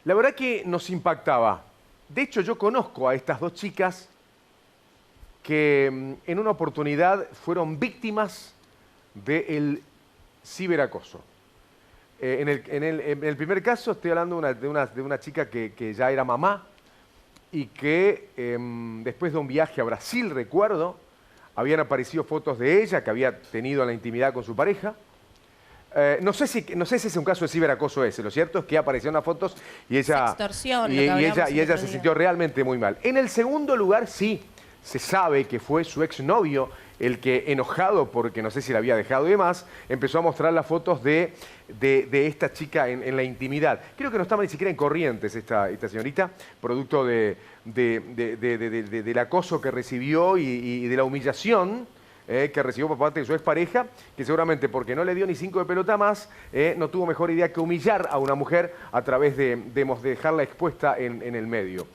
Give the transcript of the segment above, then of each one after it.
La verdad que nos impactaba. De hecho, yo conozco a estas dos chicas que en una oportunidad fueron víctimas del ciberacoso. En el primer caso estoy hablando de una chica que ya era mamá y que después de un viaje a Brasil, recuerdo, habían aparecido fotos de ella que había tenido la intimidad con su pareja. No sé si es un caso de ciberacoso ese. Lo cierto es que aparecieron las fotos y ella, Sextorsión, y, lo que y hablamos ella, el y ella otro se día. sintió realmente muy mal. En el segundo lugar, sí, se sabe que fue su exnovio el que, enojado porque no sé si la había dejado y demás, empezó a mostrar las fotos de esta chica en la intimidad. Creo que no estaba ni siquiera en Corrientes esta señorita, producto del acoso que recibió y de la humillación que recibió por parte de su expareja, que seguramente porque no le dio ni 5 de pelota más, no tuvo mejor idea que humillar a una mujer a través de dejarla expuesta en el medio.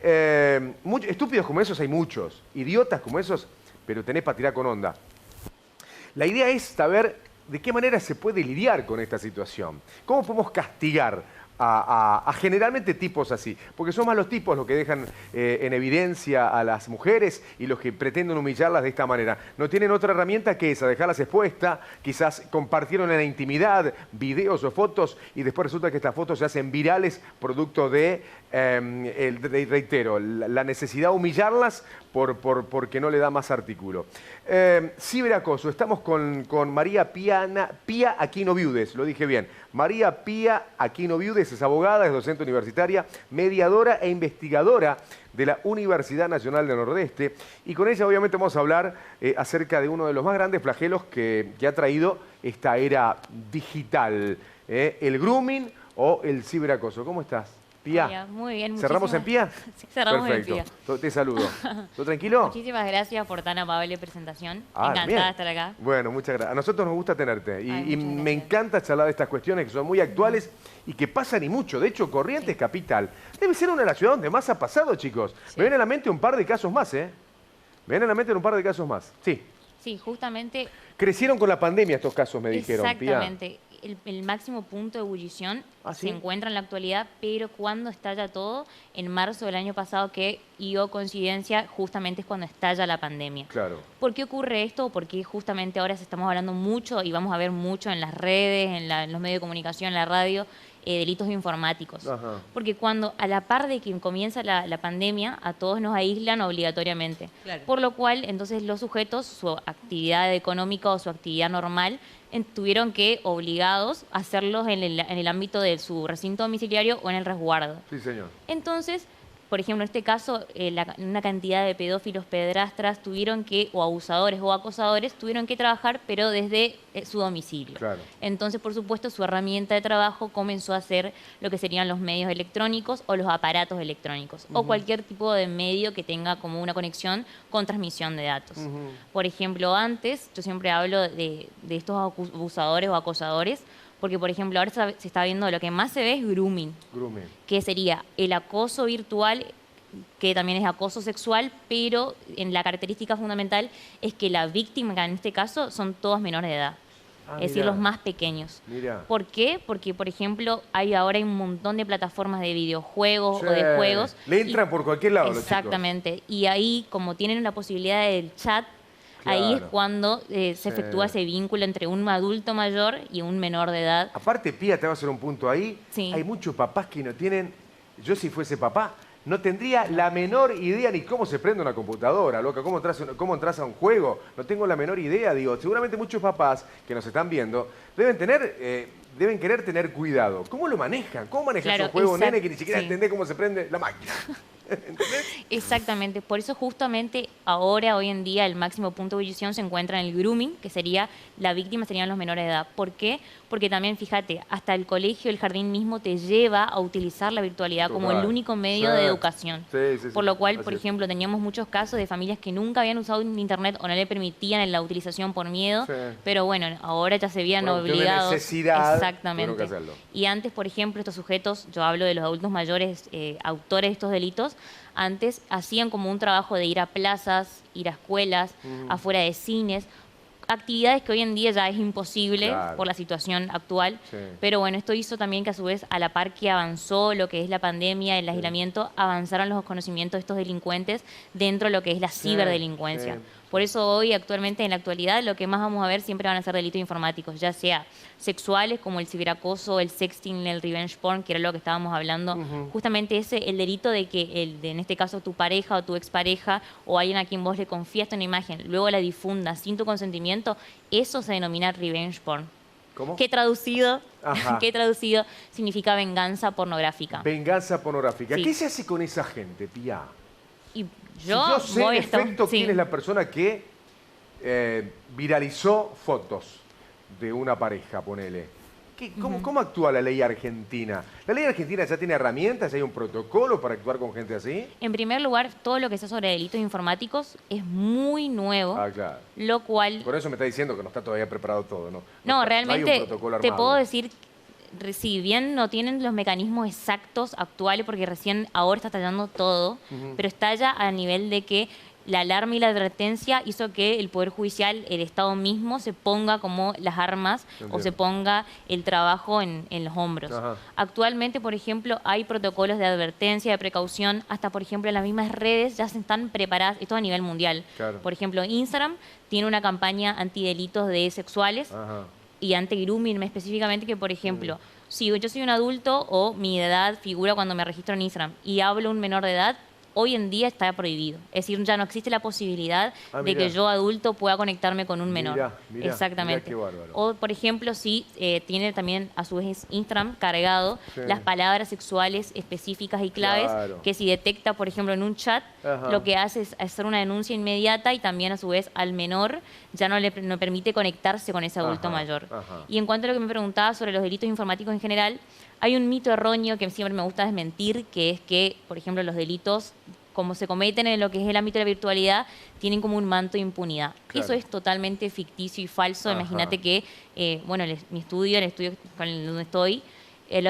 Estúpidos como esos hay muchos, idiotas como esos, pero tenés para tirar con onda. La idea es saber de qué manera se puede lidiar con esta situación. ¿Cómo podemos castigar a generalmente tipos así? Porque son más los tipos los que dejan en evidencia a las mujeres y los que pretenden humillarlas de esta manera. No tienen otra herramienta que esa, dejarlas expuestas, quizás compartieron en la intimidad videos o fotos y después resulta que estas fotos se hacen virales producto reitero, la necesidad de humillarlas porque no le da más artículo. Ciberacoso, estamos con María Pía Aquino Viudes, lo dije bien. María Pía Aquino Viudes es abogada, es docente universitaria, mediadora e investigadora de la Universidad Nacional del Nordeste. Y con ella obviamente vamos a hablar acerca de uno de los más grandes flagelos que ha traído esta era digital. El grooming o el ciberacoso. ¿Cómo estás, Pía? Hola, muy bien, ¿Cerramos en Pía? Sí, cerramos Perfecto. en Pía. Te saludo. ¿Todo tranquilo? Muchísimas gracias por tan amable presentación. Ah, Encantada bien. de estar acá. Bueno, muchas gracias. A nosotros nos gusta tenerte y, Ay, y muchas me gracias. encanta charlar de estas cuestiones que son muy actuales y que pasan y mucho. De hecho, Corrientes Capital debe ser una de las ciudades donde más ha pasado, chicos. Sí. Me viene a la mente un par de casos más, ¿eh? Me viene a la mente un par de casos más. Sí. Sí, justamente, Crecieron con la pandemia estos casos, me dijeron, Pía. exactamente. El máximo punto de ebullición ¿Ah, se sí? encuentra en la actualidad, pero cuando estalla todo, en marzo del año pasado, que dio coincidencia, justamente es cuando estalla la pandemia. Claro. ¿Por qué ocurre esto? Porque justamente ahora estamos hablando mucho y vamos a ver mucho en las redes, en los medios de comunicación, en la radio, delitos informáticos. Ajá. Porque cuando a la par de que comienza la pandemia, a todos nos aíslan obligatoriamente. Claro. Por lo cual, entonces los sujetos, su actividad económica o su actividad normal, tuvieron que, obligados, a hacerlos en el ámbito de su recinto domiciliario o en el resguardo. Sí, señor. Entonces, por ejemplo, en este caso, una cantidad de pedófilos, pedrastras tuvieron que, o abusadores o acosadores, tuvieron que trabajar, pero desde su domicilio. Claro. Entonces, por supuesto, su herramienta de trabajo comenzó a ser lo que serían los medios electrónicos o los aparatos electrónicos, o cualquier tipo de medio que tenga como una conexión con transmisión de datos. Por ejemplo, antes, yo siempre hablo de estos abusadores o acosadores, porque, por ejemplo, ahora se está viendo, lo que más se ve es grooming, Grooming. que sería el acoso virtual, que también es acoso sexual, pero en la característica fundamental es que la víctima, que en este caso, son todos menores de edad. Ah, Es decir, mirá. los más pequeños. Mirá. ¿Por qué? Porque, por ejemplo, ahora hay un montón de plataformas de videojuegos Sí. o de juegos. Le entran por cualquier lado los chicos. Exactamente. Y ahí, como tienen la posibilidad del chat, ahí es Claro. cuando se efectúa ese vínculo entre un adulto mayor y un menor de edad. Aparte, Pía, te voy a hacer un punto ahí. Sí. Hay muchos papás que no tienen... Yo si fuese papá, no tendría la menor idea ni cómo se prende una computadora, loca, cómo entras a un juego. No tengo la menor idea, digo. Seguramente muchos papás que nos están viendo deben querer tener cuidado. ¿Cómo lo manejan? ¿Cómo manejas Claro, un juego, nene, que ni siquiera sí. entendés cómo se prende la máquina? ¿Entendés? Exactamente, por eso justamente ahora, hoy en día, el máximo punto de ebullición se encuentra en el grooming, que sería, la víctima serían los menores de edad. ¿Por qué? Porque también, fíjate, hasta el colegio, el jardín mismo te lleva a utilizar la virtualidad como el Total. único medio Sí. de educación. Sí, sí, sí. Por lo cual, Así por es. ejemplo, teníamos muchos casos de familias que nunca habían usado internet o no le permitían la utilización por miedo, Sí. pero bueno, ahora ya se veían Por una cuestión de obligados. necesidad, Exactamente. tuvieron que hacerlo. Y antes, por ejemplo, estos sujetos, yo hablo de los adultos mayores, autores de estos delitos, antes hacían como un trabajo de ir a plazas, ir a escuelas, afuera de cines, actividades que hoy en día ya es imposible Claro. por la situación actual. Sí. Pero bueno, esto hizo también que a su vez, a la par que avanzó lo que es la pandemia, el aislamiento, avanzaron los conocimientos de estos delincuentes dentro de lo que es la Sí, ciberdelincuencia. sí. Por eso hoy, actualmente, en la actualidad, lo que más vamos a ver siempre van a ser delitos informáticos, ya sea sexuales, como el ciberacoso, el sexting, el revenge porn, que era lo que estábamos hablando. Justamente ese, el delito de que, en este caso, tu pareja o tu expareja o alguien a quien vos le confiaste una imagen, luego la difunda sin tu consentimiento, eso se denomina revenge porn. ¿Cómo? Que traducido, Ajá. que traducido significa venganza pornográfica. Venganza pornográfica. Sí. ¿Qué se hace con esa gente, Pía? Y Si yo sé voy en a esto- efecto sí. quién es la persona que viralizó fotos de una pareja, ponele. ¿Cómo actúa la ley argentina? ¿La ley argentina ya tiene herramientas? ¿Hay un protocolo para actuar con gente así? En primer lugar, todo lo que sea sobre delitos informáticos es muy nuevo, Ah, claro. lo cual... Por eso me está diciendo que no está todavía preparado todo, ¿no? No, hay un realmente protocolo te armado. puedo decir, si bien no tienen los mecanismos exactos actuales, porque recién ahora está estallando todo, pero estalla a nivel de que la alarma y la advertencia hizo que el Poder Judicial, el Estado mismo, se ponga como las armas o Entiendo. se ponga el trabajo en los hombros. Ajá. Actualmente, por ejemplo, hay protocolos de advertencia, de precaución, hasta, por ejemplo, en las mismas redes ya se están preparadas, esto a nivel mundial. Claro. Por ejemplo, Instagram tiene una campaña antidelitos de sexuales Ajá. y anti-grooming específicamente, que por ejemplo, si yo soy un adulto o mi edad figura cuando me registro en Instagram y hablo un menor de edad, hoy en día está prohibido. Es decir, ya no existe la posibilidad Ah, de mirá. que yo adulto pueda conectarme con un menor. Mirá, Exactamente. mirá qué bárbaro. O, por ejemplo, si tiene también a su vez Instagram cargado Sí. las palabras sexuales específicas y claves, Claro. que si detecta, por ejemplo, en un chat, Ajá. lo que hace es hacer una denuncia inmediata y también a su vez al menor ya no permite conectarse con ese adulto Ajá, mayor. ajá. Y en cuanto a lo que me preguntaba sobre los delitos informáticos en general, hay un mito erróneo que siempre me gusta desmentir, que es que, por ejemplo, los delitos, como se cometen en lo que es el ámbito de la virtualidad, tienen como un manto de impunidad. Claro. Eso es totalmente ficticio y falso. Ajá. Imagínate que, bueno, mi estudio, el estudio donde estoy, el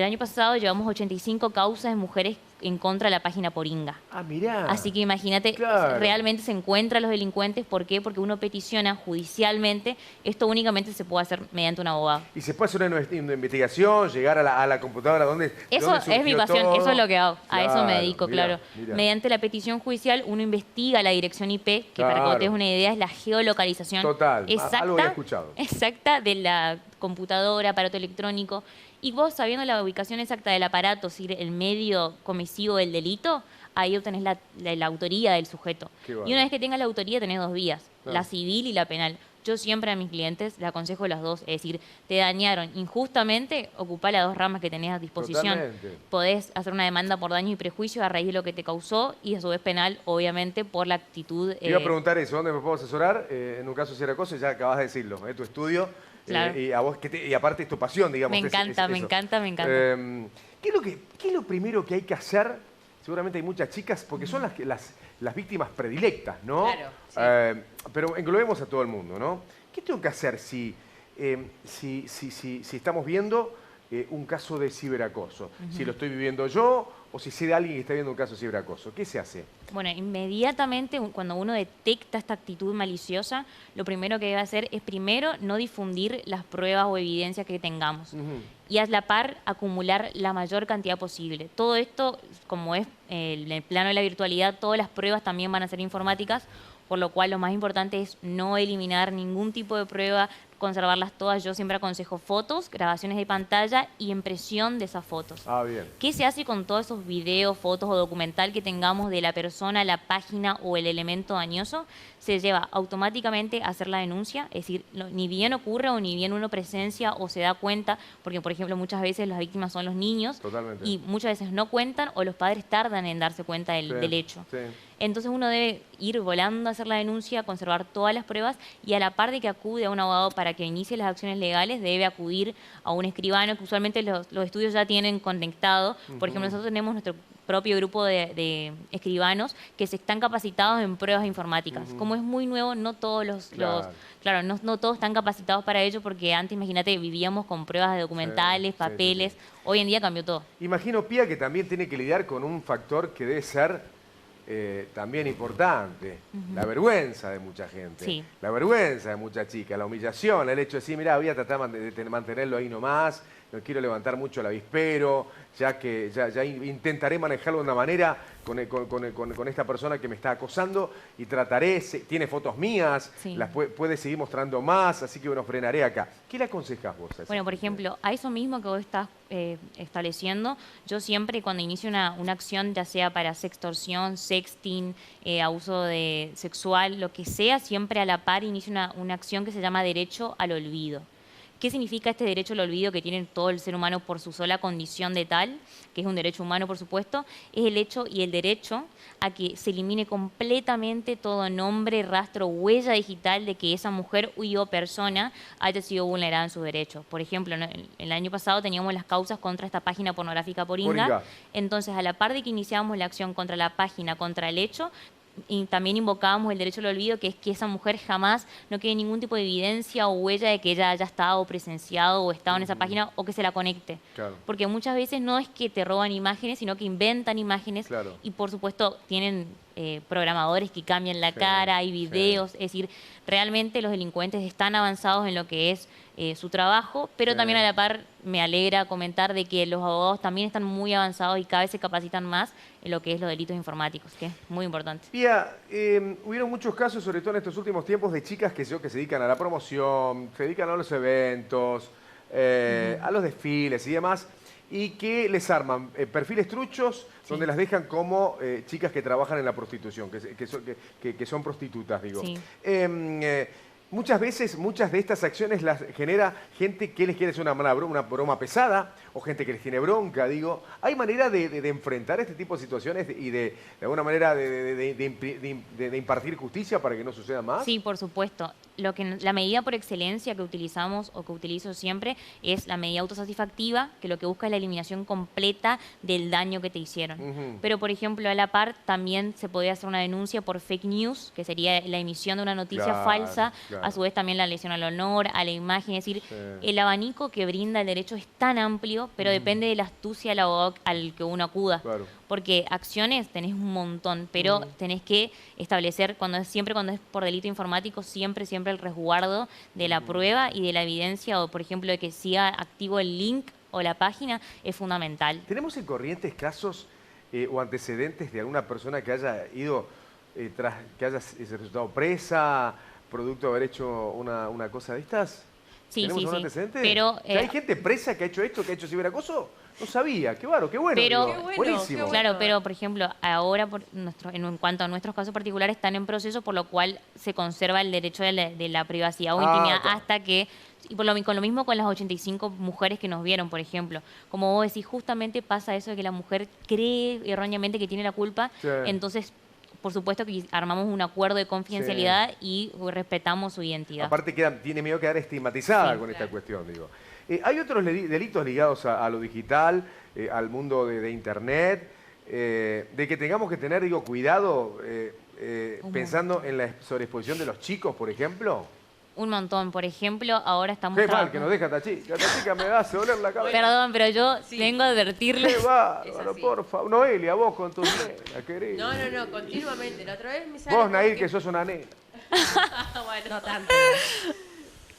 año pasado llevamos 85 causas de mujeres en contra de la página Poringa. Ah, mirá. Así que imagínate, Claro. realmente se encuentran los delincuentes. ¿Por qué? Porque uno peticiona judicialmente. Esto únicamente se puede hacer mediante un abogado. Y se puede hacer una investigación, llegar a la computadora donde Eso dónde es mi surgió pasión, todo. eso es lo que hago, a eso me dedico, Mirá, claro. mirá. Mediante la petición judicial uno investiga la dirección IP, que para que Claro. vos te des una idea es la geolocalización Total, algo había escuchado. exacta de la computadora, aparato electrónico. Y vos, sabiendo la ubicación exacta del aparato, si el medio comisivo del delito, ahí obtenés la autoría del sujeto. Qué Y bárbaro. una vez que tengas la autoría, tenés dos vías, Claro. la civil y la penal. Yo siempre a mis clientes les aconsejo las dos, es decir, te dañaron injustamente, ocupá las dos ramas que tenés a disposición. Totalmente. Podés hacer una demanda por daño y prejuicio a raíz de lo que te causó y a su vez penal, obviamente, por la actitud... Te iba a preguntar eso, ¿dónde me puedo asesorar? En un caso de Siracoso, ya acabas de decirlo, tu estudio, Claro. y a vos, y aparte es tu pasión, digamos. Me es encanta, me eso. encanta, me encanta. ¿Qué es lo primero que hay que hacer? Seguramente hay muchas chicas, porque son las víctimas predilectas, ¿no? Claro, sí. Pero englobemos a todo el mundo, ¿no? ¿Qué tengo que hacer si estamos viendo un caso de ciberacoso? Si lo estoy viviendo yo o si sé de alguien que está viendo un caso de ciberacoso. ¿Qué se hace? Bueno, inmediatamente cuando uno detecta esta actitud maliciosa, lo primero que debe hacer es primero no difundir las pruebas o evidencias que tengamos. Y a la par acumular la mayor cantidad posible. Todo esto, como es en el plano de la virtualidad, todas las pruebas también van a ser informáticas, por lo cual lo más importante es no eliminar ningún tipo de prueba, conservarlas todas. Yo siempre aconsejo fotos, grabaciones de pantalla y impresión de esas fotos. Ah, bien. ¿Qué se hace con todos esos videos, fotos o documental que tengamos de la persona, la página o el elemento dañoso? Se lleva automáticamente a hacer la denuncia, es decir, ni bien ocurre o ni bien uno presencia o se da cuenta, porque por ejemplo muchas veces las víctimas son los niños. Totalmente. Y muchas veces no cuentan o los padres tardan en darse cuenta Sí, del hecho. sí. Entonces uno debe ir volando a hacer la denuncia, conservar todas las pruebas y a la par de que acude a un abogado para que inicie las acciones legales, debe acudir a un escribano que usualmente los estudios ya tienen conectado. Por ejemplo, nosotros tenemos nuestro propio grupo de escribanos que se están capacitados en pruebas informáticas. Como es muy nuevo, no todos Claro. no todos están capacitados para ello porque antes, imagínate, vivíamos con pruebas de documentales, Sí, papeles. sí. Hoy en día cambió todo. Imagino, Pía, que también tiene que lidiar con un factor que debe ser también importante, la vergüenza de mucha gente, Sí. la vergüenza de muchas chicas, la humillación, el hecho de decir, mira, voy a tratar de mantenerlo ahí nomás, no quiero levantar mucho el avispero, ya que ya intentaré manejarlo de una manera con esta persona que me está acosando y trataré, tiene fotos mías, Sí. las puede seguir mostrando más, así que bueno, frenaré acá. ¿Qué le aconsejás vos a esa Bueno, por chica? ejemplo, a eso mismo que vos estás estableciendo, yo siempre cuando inicio una acción, ya sea para sextorsión, sexting, sexual, lo que sea, siempre a la par inicio una acción que se llama derecho al olvido. ¿Qué significa este derecho al olvido que tiene todo el ser humano por su sola condición de tal, que es un derecho humano, por supuesto? Es el hecho y el derecho a que se elimine completamente todo nombre, rastro, huella digital de que esa mujer o persona haya sido vulnerada en sus derechos. Por ejemplo, el año pasado teníamos las causas contra esta página pornográfica Poringa. Poringa. Entonces, a la par de que iniciábamos la acción contra la página, contra el hecho, y también invocábamos el derecho al olvido, que es que esa mujer jamás no quede ningún tipo de evidencia o huella de que ella haya estado presenciado o estado en esa página o que se la conecte. Claro. Porque muchas veces no es que te roban imágenes, sino que inventan imágenes Claro. y por supuesto tienen programadores que cambian la Sí, cara, hay sí. videos, es decir, realmente los delincuentes están avanzados en lo que es su trabajo, pero Sí. también a la par me alegra comentar de que los abogados también están muy avanzados y cada vez se capacitan más en lo que es los delitos informáticos, que es muy importante. Pía, hubieron muchos casos, sobre todo en estos últimos tiempos, de chicas que se dedican a la promoción, se dedican a los eventos, a los desfiles y demás, y que les arman perfiles truchos donde las dejan como chicas que trabajan en la prostitución, que son prostitutas, digo. Sí. Muchas veces, muchas de estas acciones las genera gente que les quiere hacer una broma pesada o gente que les tiene bronca, digo. ¿Hay manera de enfrentar este tipo de situaciones y de alguna manera de impartir justicia para que no suceda más? Sí, por supuesto. La medida por excelencia que utilizamos o que utilizo siempre es la medida autosatisfactiva, que lo que busca es la eliminación completa del daño que te hicieron. Pero, por ejemplo, a la par también se podría hacer una denuncia por fake news, que sería la emisión de una noticia Claro, falsa, claro. a su vez también la lesión al honor, a la imagen. Es decir, Sí. el abanico que brinda el derecho es tan amplio, pero depende de la astucia del abogado al que uno acuda. Claro. Porque acciones tenés un montón, pero tenés que establecer, siempre cuando es por delito informático, siempre el resguardo de la prueba y de la evidencia, o por ejemplo de que siga activo el link o la página, es fundamental. ¿Tenemos en Corrientes casos o antecedentes de alguna persona que haya ido, que haya resultado presa, producto de haber hecho una cosa de estas? Sí, ¿Tenemos sí, un sí. antecedente? Pero, ¿Que hay gente presa que ha hecho esto, que ha hecho ciberacoso? No sabía, qué bárbaro, qué bueno. Pero- digo, Qué bueno, buenísimo. qué bueno. Claro, pero por ejemplo, ahora en cuanto a nuestros casos particulares están en proceso, por lo cual se conserva el derecho de la privacidad o intimidad claro. hasta que, y con lo mismo con las 85 mujeres que nos vieron, por ejemplo. Como vos decís, justamente pasa eso de que la mujer cree erróneamente que tiene la culpa, Sí. entonces, por supuesto que armamos un acuerdo de confidencialidad y respetamos su identidad. Aparte tiene miedo de quedar estigmatizada Sí. con esta cuestión, digo. ¿Hay otros delitos ligados a lo digital, al mundo de Internet, de que tengamos que tener, digo, cuidado pensando en la sobreexposición de los chicos, por ejemplo? Un montón. Por ejemplo, ahora estamos Qué mal trabajando... que nos deja esta chica. Esta chica me hace doler la cabeza. Perdón, pero yo Sí. vengo a advertirles... Qué bárbaro, así. por favor. Noelia, vos con tus nenas, querida. No, continuamente. La otra vez me sale Vos, Nair, porque- que sos una nena. Bueno, no tanto.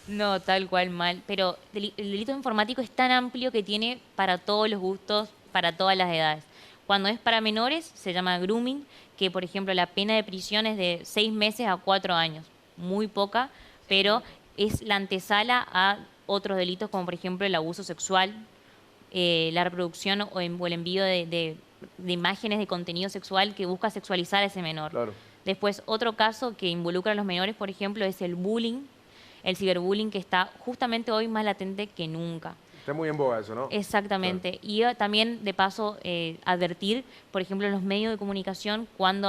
No, tal cual mal. Pero el delito informático es tan amplio que tiene para todos los gustos, para todas las edades. Cuando es para menores, se llama grooming, que por ejemplo la pena de prisión es de 6 meses a 4 años. Muy poca, pero es la antesala a otros delitos como por ejemplo el abuso sexual, la reproducción o el envío de imágenes de contenido sexual que busca sexualizar a ese menor. Claro. Después, otro caso que involucra a los menores, por ejemplo, es el bullying, el ciberbullying, que está justamente hoy más latente que nunca. Está muy en boga eso, ¿no? Exactamente. Y también, de paso, advertir, por ejemplo, en los medios de comunicación, cuando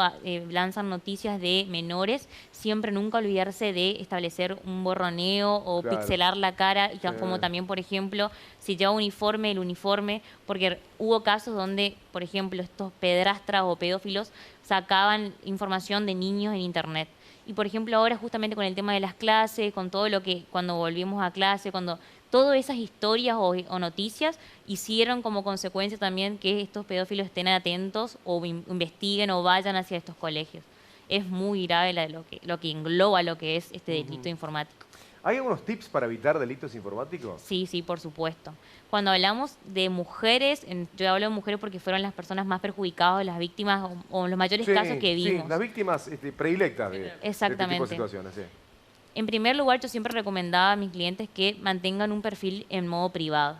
lanzan noticias de menores, siempre nunca olvidarse de establecer un borroneo o Claro. pixelar la cara, y Sí. como también, por ejemplo, si lleva uniforme, el uniforme, porque hubo casos donde, por ejemplo, estos pedrastras o pedófilos sacaban información de niños en Internet. Y, por ejemplo, ahora justamente con el tema de las clases, con todo lo que, cuando volvimos a clase, cuando todas esas historias o noticias hicieron como consecuencia también que estos pedófilos estén atentos o investiguen o vayan hacia estos colegios. Es muy grave lo que engloba lo que es este delito informático. ¿Hay algunos tips para evitar delitos informáticos? Sí, sí, por supuesto. Cuando hablamos de mujeres, yo hablo de mujeres porque fueron las personas más perjudicadas, las víctimas o los mayores casos que vimos. Sí, las víctimas predilectas de este tipo de situaciones. Sí. En primer lugar, yo siempre recomendaba a mis clientes que mantengan un perfil en modo privado.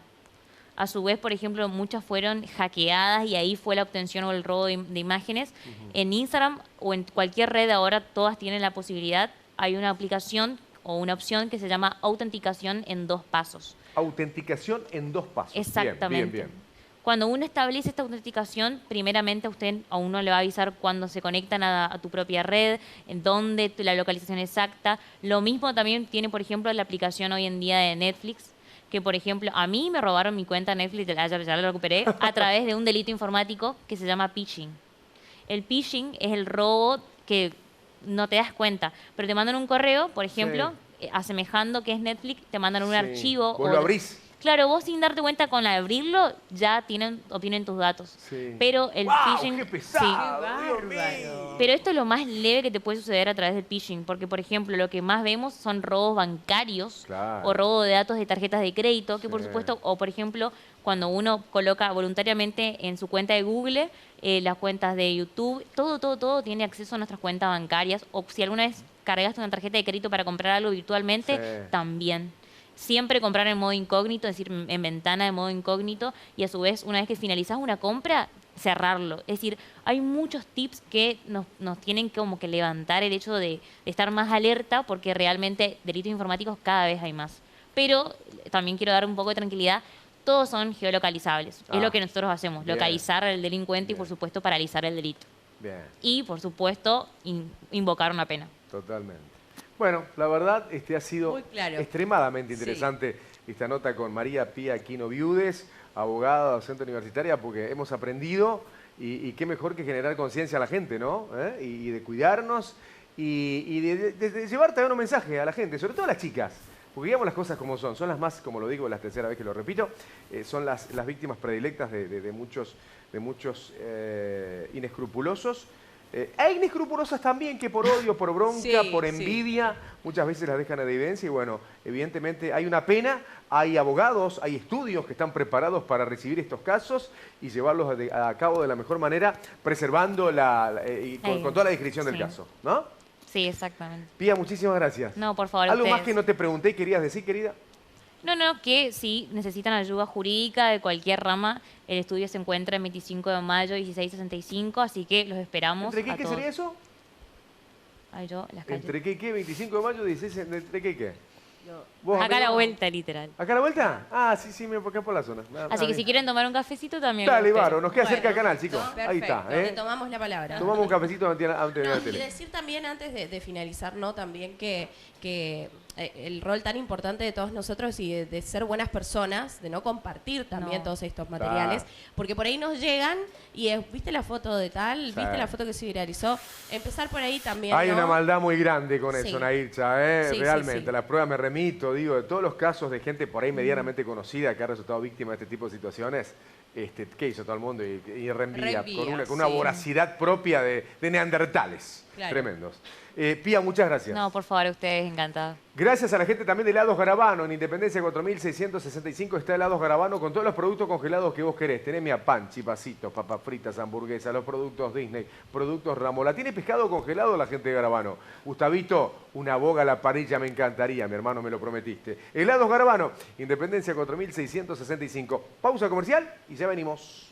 A su vez, por ejemplo, muchas fueron hackeadas y ahí fue la obtención o el robo de imágenes. En Instagram o en cualquier red ahora todas tienen la posibilidad. Hay una aplicación o una opción que se llama autenticación en 2 pasos. Autenticación en 2 pasos. Exactamente. Bien, bien. Cuando uno establece esta autenticación, primeramente a uno le va a avisar cuando se conectan a tu propia red, en dónde, la localización exacta. Lo mismo también tiene, por ejemplo, la aplicación hoy en día de Netflix, que, por ejemplo, a mí me robaron mi cuenta Netflix, ya la recuperé, a través de un delito informático que se llama phishing. El phishing es el robo que no te das cuenta, pero te mandan un correo, por ejemplo, asemejando que es Netflix, te mandan un archivo. Vos lo abrís. Claro, vos sin darte cuenta con abrirlo ya obtienen tus datos. Sí. Pero el phishing... ¡Qué pesado! Qué bárbaro. Pero esto es lo más leve que te puede suceder a través del phishing, porque, por ejemplo, lo que más vemos son robos bancarios Claro. o robo de datos de tarjetas de crédito, que por supuesto, o por ejemplo, cuando uno coloca voluntariamente en su cuenta de Google, las cuentas de YouTube, todo tiene acceso a nuestras cuentas bancarias, o si alguna vez cargaste una tarjeta de crédito para comprar algo virtualmente, también. Siempre comprar en modo incógnito, es decir, en ventana de modo incógnito, y a su vez, una vez que finalizás una compra, cerrarlo. Es decir, hay muchos tips que nos tienen como que levantar el hecho de estar más alerta, porque realmente delitos informáticos cada vez hay más. Pero también quiero dar un poco de tranquilidad, todos son geolocalizables. Es lo que nosotros hacemos, localizar al delincuente y, por supuesto, paralizar el delito. Bien. Y, por supuesto, invocar una pena. Totalmente. Bueno, la verdad ha sido Muy claro. extremadamente interesante esta nota con María Pía Aquino Viudes, abogada, docente universitaria, porque hemos aprendido y qué mejor que generar conciencia a la gente, ¿no? Y de cuidarnos y de llevar también un mensaje a la gente, sobre todo a las chicas. Porque digamos las cosas como son las más, como lo digo la tercera vez que lo repito, son las víctimas predilectas de muchos inescrupulosos. Hay inescrupulosas también que por odio, por bronca, por envidia, muchas veces las dejan en evidencia y bueno, evidentemente hay una pena, hay abogados, hay estudios que están preparados para recibir estos casos y llevarlos a cabo de la mejor manera, preservando con toda la descripción del caso, ¿no? Sí, exactamente. Pía, muchísimas gracias. No, por favor. ¿Algo más que no te pregunté y querías decir, querida? No, que si necesitan ayuda jurídica de cualquier rama, el estudio se encuentra en 25 de mayo, 1665, así que los esperamos. ¿Entre qué sería eso? Ay, las calles. ¿Entre qué? 25 de mayo, 16, ¿entre qué? Acá a la vuelta, literal. ¿Acá a la vuelta? Ah, sí, mira, por acá por la zona. Así que si quieren tomar un cafecito también. Dale, Varo, nos queda cerca al canal, chicos. Perfecto. Ahí está. Le tomamos la palabra. Tomamos un cafecito antes de la Y tele. decir también, antes de finalizar, ¿no? También que el rol tan importante de todos nosotros y de ser buenas personas, de no compartir también todos estos materiales, porque por ahí nos llegan y ¿viste la foto de tal? ¿Viste la foto que se viralizó? Empezar por ahí también, Hay ¿no? una maldad muy grande con eso, Naircha, Sí, realmente. sí. La prueba me remito, digo, de todos los casos de gente por ahí medianamente conocida que ha resultado víctima de este tipo de situaciones, ¿qué hizo todo el mundo? Y reenvía, con una voracidad propia de neandertales. Claro. Tremendos. Pía, muchas gracias. No, por favor, ustedes, encantada. Gracias a la gente también de Helados Garabano. En Independencia 4665 está Helados Garabano con todos los productos congelados que vos querés. Tenés pan, chipacitos, papas fritas, hamburguesas, los productos Disney, productos Ramola. ¿Tiene pescado congelado la gente de Garabano? Gustavito, una boga a la parrilla me encantaría, mi hermano, me lo prometiste. Helados Garabano, Independencia 4665. Pausa comercial y ya venimos.